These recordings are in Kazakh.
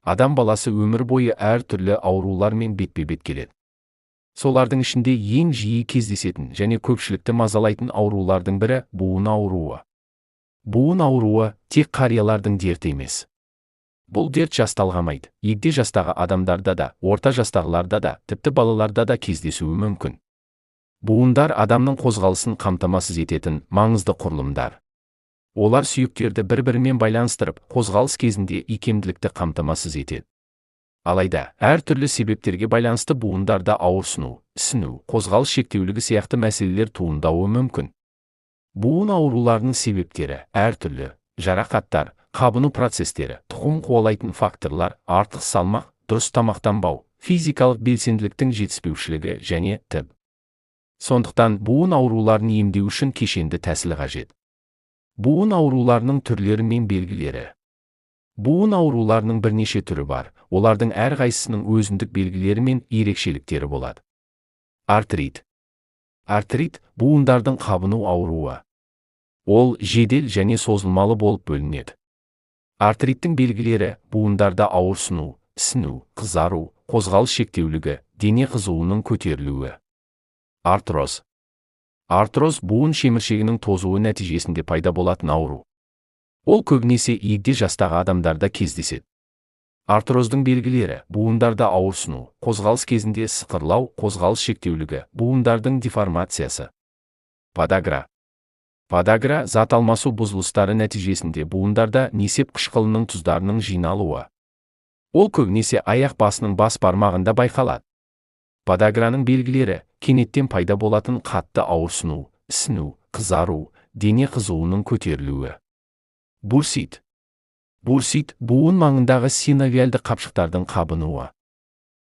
Адам баласы өмір бойы әр түрлі аурулармен бетпе-бет келеді. Солардың ішінде ең жиі кездесетін және көпшілікті мазалайтын аурулардың бірі буын ауруы. Буын ауруы тек қариялардың дерті емес. Бұл дерт жасталғамайды. Егде жастағы адамдарда да, орта жастағыларда да, тіпті балаларда да кездесуі мүмкін. Буындар адамның қозғалысын қамтамасыз ететін маңызды құрылымдар. Олар сүйектерді бір-бірімен байланыстырып, қозғалыс кезінде икемділікті қамтамасыз етеді. Алайда, әр түрлі себептерге байланысты буындарда ауырсыну, ісіну, қозғалыс шектеулігі сияқты мәселелер туындауы мүмкін. Буын ауруларының себептері әр түрлі: жарақаттар, қабыну процестері, тұқым қуалайтын факторлар, артық салмақ, дұрыс тамақтанбау, физикалық белсенділіктің жетіспеушілігі және т.б. Сондықтан буын ауруларын емдеу үшін кешенді тәсіл қажет. Буын ауруларының түрлері мен белгілері. Буын ауруларының бірнеше түрі бар, олардың әрқайсысының өзіндік белгілері мен ерекшеліктері болады. Артрит. Артрит – буындардың қабыну ауруы. Ол жедел және созылмалы болып бөлінеді. Артриттің белгілері: буындарда ауырсыну, ісіну, қызару, қозғалыс шектеулігі, дене қызуының көтерілуі. Артроз. Артроз буын шеміршегінің тозуы нәтижесінде пайда болатын ауру. Ол көбінесе егде жастағы адамдарда кездеседі. Артроздың белгілері: буындарда ауырсыну, қозғалыс кезінде сықырлау, қозғалыс шектеулігі, буындардың деформациясы. Подагра. Подагра – зат алмасу бұзылыстары нәтижесінде буындарда несеп қышқылының тұздарының жиналуы. Ол көбінесе аяқ басының бас бармағында байқалады. Подаграның белгілері: кенеттен пайда болатын қатты ауырсыну, ісіну, қызару, дене қызуының көтерілуі. Бурсит. Бурсит – буын маңындағы синовиальды қапшықтардың қабынуы.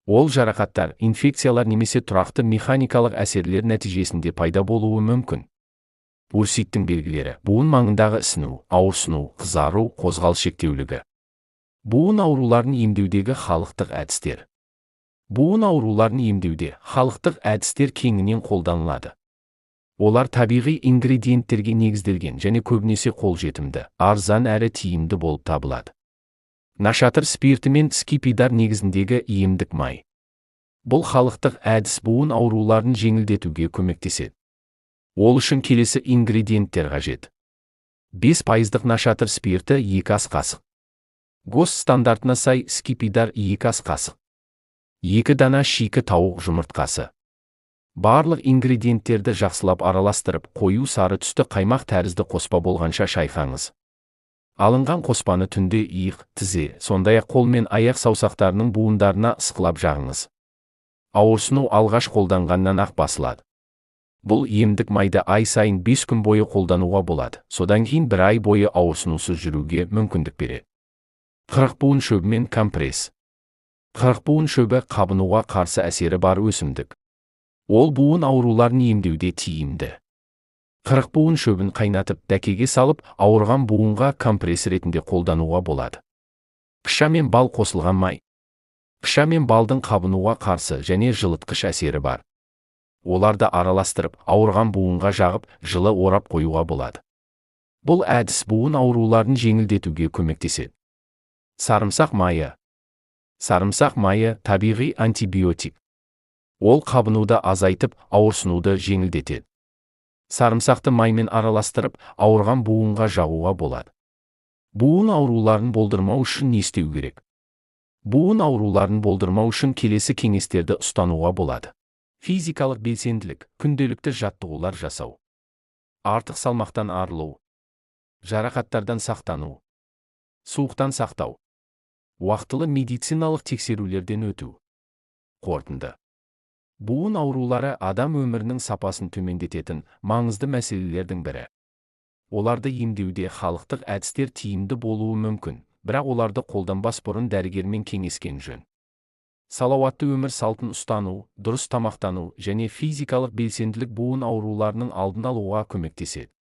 Ол жарақаттар, инфекциялар немесе тұрақты механикалық әсерлер нәтижесінде пайда болуы мүмкін. Бурситтің белгілері: буын маңындағы ісіну, ауырсыну, қызару, қозғалыс шектеулігі. Буын ауруларын емдеудегі халықтық әдістер. Буын ауруларын емдеуде халықтық әдістер кеңінен қолданылады. Олар табиғи ингредиенттерге негізделген және көбінесе қолжетімді, арзан әрі тиімді болып табылады. Нашатыр спирті мен скипидар негізіндегі емдік май. Бұл халықтық әдіс буын ауруларын жеңілдетуге көмектеседі. Ол үшін келесі ингредиенттер қажет: 5% нашатыр спирті 2 ас қасық. ГОСТ стандартына сай скипидар 2 ас қасық. 2 дана шикі тауық жұмыртқасы. Барлық ингредиенттерді жақсылап араластырып, қою сары түсті қаймақ тәрізді қоспа болғанша шайқаңыз. Алынған қоспаны түнде иық, тізе, сондай-ақ қол мен аяқ саусақтарының буындарына ысқылап жағыңыз. Ауырсыну алғаш қолданғаннан ақ басылады. Бұл емдік майды ай сайын 5 күн бойы қолдануға болады, содан кейін 1 ай бойы ауырсынусыз жүруге мүмкіндік береді. Қырықбуын шөбімен компресс. Қырықбуын шөбі қабынуға қарсы әсері бар өсімдік. Ол буын ауруларын емдеуде тиімді. Қырықбуын шөбін қайнатып, дәкеге салып, ауырған буынға компресс ретінде қолдануға болады. Қыша мен бал қосылған май. Қыша мен балдың қабынуға қарсы және жылытқыш әсері бар. Оларды араластырып, ауырған буынға жағып, жылы орап қоюға болады. Бұл әдіс буын ауруларын жеңілдетуге көмектеседі. Сарымсақ майы. Сарымсақ майы табиғи антибиотик. Ол қабынуды азайтып, ауырсынуды жеңілдетеді. Сарымсақты маймен араластырып, ауырған буынға жағуға болады. Буын ауруларын болдырмау үшін не істеу керек? Буын ауруларын болдырмау үшін келесі кеңестерді ұстануға болады. Физикалық белсенділік, күнделікті жаттығулар жасау. Артық салмақтан арылу. Жарақаттардан сақтану. Суықтан сақтау. Уақытылы медициналық тексерулерден өту. Қорытынды. Буын аурулары адам өмірінің сапасын төмендететін маңызды мәселелердің бірі. Оларды емдеуде халықтық әдістер тиімді болуы мүмкін, бірақ оларды қолданбас бұрын дәрігермен кеңескен жөн. Салауатты өмір салтын ұстану, дұрыс тамақтану және физикалық белсенділік буын ауруларының алдын алуға көмектеседі.